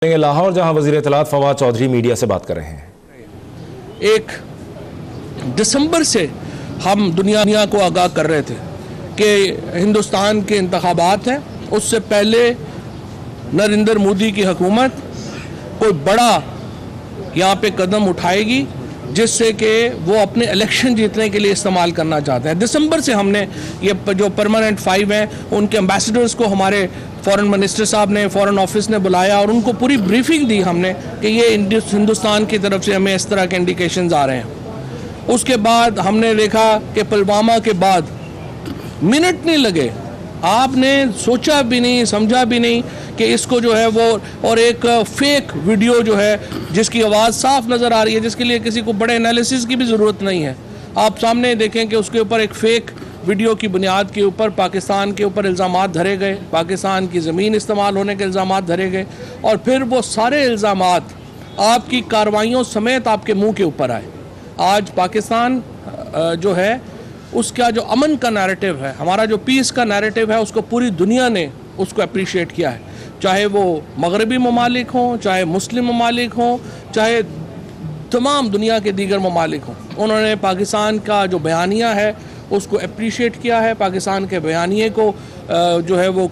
लाहौर, जहां वज़ीर इत्तलात फवाद चौधरी मीडिया से बात कर रहे हैं। 1 दिसंबर से हम दुनिया को आगाह कर रहे थे कि हिंदुस्तान के इंतखाबात हैं, उससे पहले नरेंद्र मोदी की हुकूमत कोई बड़ा यहाँ पे कदम उठाएगी जिससे कि वो अपने इलेक्शन जीतने के लिए इस्तेमाल करना चाहते हैं। दिसंबर से हमने ये जो परमानेंट 5 हैं उनके एम्बेसडर्स को हमारे फॉरेन मिनिस्टर साहब ने, फॉरेन ऑफिस ने बुलाया और उनको पूरी ब्रीफिंग दी हमने कि ये हिंदुस्तान की तरफ से हमें इस तरह के इंडिकेशंस आ रहे हैं। उसके बाद हमने देखा कि पुलवामा के बाद मिनट नहीं लगे, आपने सोचा भी नहीं, समझा भी नहीं कि इसको जो है वो, और एक फेक वीडियो जो है जिसकी आवाज़ साफ नज़र आ रही है, जिसके लिए किसी को बड़े एनालिसिस की भी ज़रूरत नहीं है, आप सामने देखें कि उसके ऊपर एक फ़ेक वीडियो की बुनियाद के ऊपर पाकिस्तान के ऊपर इल्ज़ामात धरे गए, पाकिस्तान की ज़मीन इस्तेमाल होने के इल्ज़ामात धरे गए और फिर वो सारे इल्ज़ामात आपकी कार्रवाइयों समेत आपके मुँह के ऊपर आए। आज पाकिस्तान जो है उसका जो अमन का नैरेटिव है, हमारा जो पीस का नैरेटिव है, उसको पूरी दुनिया ने उसको अप्रिशिएट किया है, चाहे वो मगरबी ममालिक हों, चाहे मुस्लिम ममालिक हों, चाहे तमाम दुनिया के दीगर ममालिक हों। उन्होंने पाकिस्तान का जो बयानिया है उसको अप्रिशिएट किया है, पाकिस्तान के बयानिए को जो है वो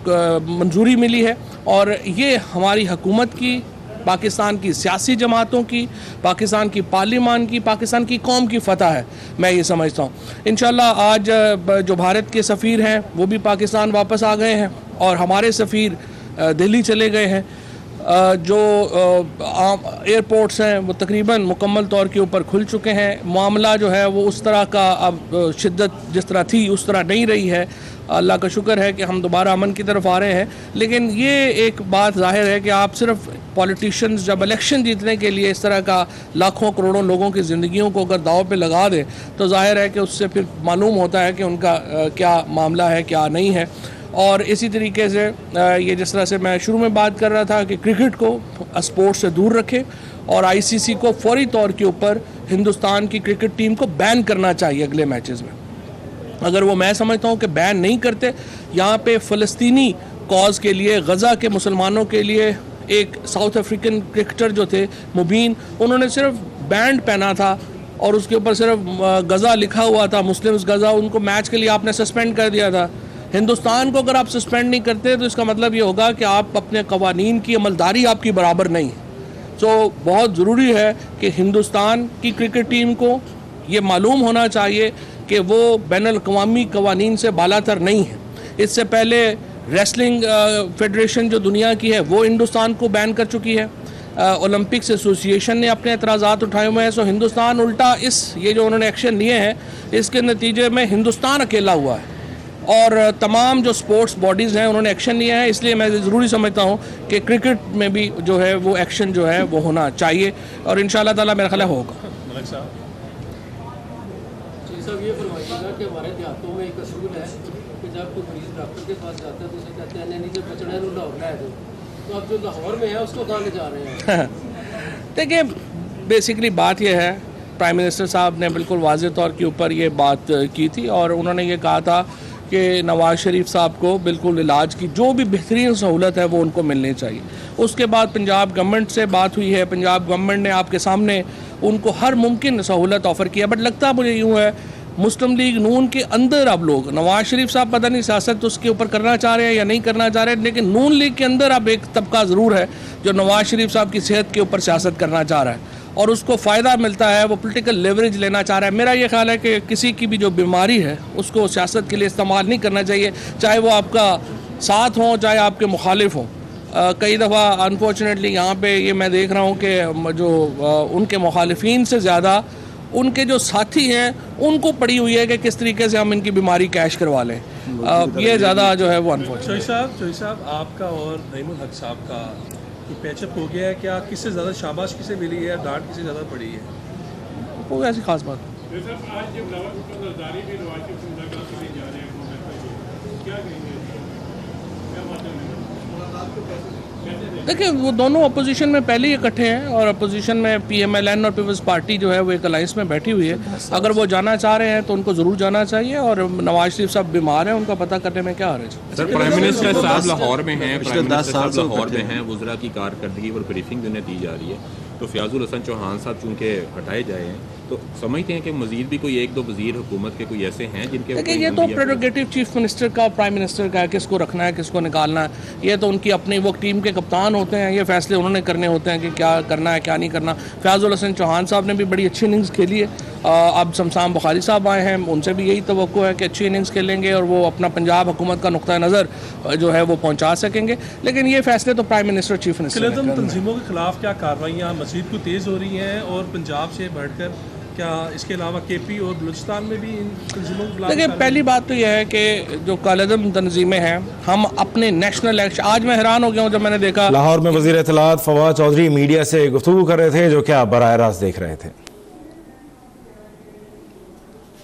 मंजूरी मिली है और ये हमारी हुकूमत की, पाकिस्तान की सियासी जमातों की, पाकिस्तान की पार्लिमान की, पाकिस्तान की कौम की फतह है, मैं ये समझता हूँ। इंशाल्लाह आज जो भारत के सफ़ीर हैं वो भी पाकिस्तान वापस आ गए हैं और हमारे सफ़ीर दिल्ली चले गए हैं। जो एयरपोर्ट्स हैं वो तकरीबन मुकम्मल तौर के ऊपर खुल चुके हैं। मामला जो है वो उस तरह का अब शिद्दत जिस तरह थी उस तरह नहीं रही है। अल्लाह का शुक्र है कि हम दोबारा अमन की तरफ आ रहे हैं। लेकिन ये एक बात ज़ाहिर है कि आप सिर्फ पॉलिटिशियंस जब इलेक्शन जीतने के लिए इस तरह का लाखों करोड़ों लोगों की ज़िंदगियों को अगर दाव पे लगा दें तो ज़ाहिर है कि उससे फिर मालूम होता है कि उनका क्या मामला है, क्या नहीं है। और इसी तरीके से ये जिस तरह से मैं शुरू में बात कर रहा था कि क्रिकेट को स्पोर्ट्स से दूर रखें और आईसीसी को फौरी तौर के ऊपर हिंदुस्तान की क्रिकेट टीम को बैन करना चाहिए अगले मैचेस में। अगर वो, मैं समझता हूँ कि बैन नहीं करते, यहाँ पे फ़लस्तीनी कॉज के लिए, गज़ा के मुसलमानों के लिए एक साउथ अफ्रीकन क्रिकेटर जो थे मुबीन, उन्होंने सिर्फ बैंड पहना था और उसके ऊपर सिर्फ गज़ा लिखा हुआ था, मुस्लिम्स गज़ा, उनको मैच के लिए आपने सस्पेंड कर दिया था। हिंदुस्तान को अगर आप सस्पेंड नहीं करते तो इसका मतलब ये होगा कि आप अपने कवानीन की अमलदारी आपकी बराबर नहीं है। तो बहुत ज़रूरी है कि हिंदुस्तान की क्रिकेट टीम को ये मालूम होना चाहिए कि वो बैनुल-अक़वामी कवानीन से बालातर नहीं है। इससे पहले रेसलिंग फेडरेशन जो दुनिया की है वो हिंदुस्तान को बैन कर चुकी है। ओलंपिक्स एसोसिएशन ने अपने एतराज़ात उठाए हुए हैं। सो हिंदुस्तान उल्टा ये जो उन्होंने एक्शन लिए हैं इसके नतीजे में हिंदुस्तान अकेला हुआ है और तमाम जो स्पोर्ट्स बॉडीज़ हैं उन्होंने एक्शन लिया है। इसलिए मैं ज़रूरी समझता हूँ कि क्रिकेट में भी जो है वो एक्शन जो है वो होना चाहिए और इंशाअल्लाह ताला मेरा ख्याल होगा। जी साहब, ये फरमाइएगा कि हमारे देहातों में एक असूल है कि जब कोई मरीज़ डॉक्टर के पास जाता है तो उसे कहते हैं नहीं, जो बचना है लाहौर ला दो, तो अब जो लाहौर में है उसको कहाँ ले जा रहे हैं? देखिए, बेसिकली बात यह है, प्राइम मिनिस्टर साहब ने बिल्कुल वाज़ेह तौर के ऊपर ये बात की थी और उन्होंने ये कहा था कि नवाज़ शरीफ साहब को बिल्कुल इलाज की जो भी बेहतरीन सहूलत है वो उनको मिलनी चाहिए। उसके बाद पंजाब गवर्नमेंट से बात हुई है, पंजाब गवर्नमेंट ने आपके सामने उनको हर मुमकिन सहूलत ऑफ़र किया। बट लगता मुझे यूँ है मुस्लिम लीग नून के अंदर अब लोग, नवाज़ शरीफ साहब पता नहीं सियासत उसके ऊपर करना चाह रहे हैं या नहीं करना चाह रहे हैं, लेकिन नून लीग के अंदर अब एक तबका ज़रूर है जो नवाज़ शरीफ साहब की सेहत के ऊपर सियासत करना चाह रहा है और उसको फ़ायदा मिलता है, वो पॉलिटिकल लेवरेज लेना चाह रहा है। मेरा ये ख्याल है कि किसी की भी जो बीमारी है उसको सियासत के लिए इस्तेमाल नहीं करना चाहिए, चाहे वो आपका साथ हों चाहे आपके मुखालिफ हों। कई दफ़ा अनफॉर्चुनेटली यहाँ पे ये मैं देख रहा हूँ कि जो उनके मुखालिफिन से ज़्यादा उनके जो साथी हैं उनको पड़ी हुई है कि किस तरीके से हम इनकी बीमारी कैश करवा लें। ये ज़्यादा जो है वो अनफॉर्चुनेट। चौधरी साहब, आपका और नईमुल हक साहब का पैचअप हो गया है क्या? किससे ज़्यादा शाबाश किसे मिली है, डांट किसे ज़्यादा पड़ी है? कोई ऐसी खास बात देखिए वो दोनों अपोजिशन में पहले ही इकट्ठे हैं और अपोजिशन में PMLN और पीपल्स पार्टी जो है वो एक अलायंस में बैठी हुई है। अगर वो जाना चाह रहे हैं तो उनको ज़रूर जाना चाहिए और नवाज शरीफ साहब बीमार हैं, उनका पता करने में क्या हर्ज है। सर, प्राइम मिनिस्टर साहब लाहौर में हैं, प्राइम मिनिस्टर साहब लाहौर में हैं, वज़रा की कारकर्दगी पर ब्रीफिंग उन्हें दी जा रही है, तो फयाजुल हसन चौहान साहब चूँकि हटाए जाए हैं तो समझते हैं कि मजीद भी कोई एक दो वजीर हुकूमत के कोई ऐसे हैं जिनके देखिए ये तो प्रेरोगेटिव चीफ मिनिस्टर का और प्राइम मिनिस्टर का है, किसको रखना है किसको निकालना है, ये तो उनकी अपनी वो टीम के कप्तान होते हैं, ये फैसले उन्होंने करने होते हैं कि क्या करना है क्या नहीं करना। फयाजुल हसन चौहान साहब ने भी बड़ी अच्छी इनिंग्स खेली है, अब शमशान बुखारी साहब आए हैं, उनसे भी यही तवक्को है कि अच्छी इनिंग्स खेलेंगे और वो अपना पंजाब हुकूमत का नुक्ता नज़र जो है वो पहुँचा सकेंगे, लेकिन ये फैसले तो प्राइम मिनिस्टर चीफ मिनिस्टर तंजीमों के खिलाफ क्या कार्रवाइयाँ मजीद को तेज़ हो रही हैं और पंजाब से बढ़कर क्या इसके अलावा KP और बलूचिस्तान में भी इन तंजीमों के खिलाफ? देखिए पहली बात तो यह है कि जो कालेदम तंजीमें हैं, हम अपने नेशनल एक्शन, आज मैं हैरान हो गया हूँ जब मैंने देखा लाहौर में वज़ीर इत्तलात फवाद चौधरी मीडिया से गुफ्तगू कर रहे थे, जो कि आप बराह रास्त देख रहे थे।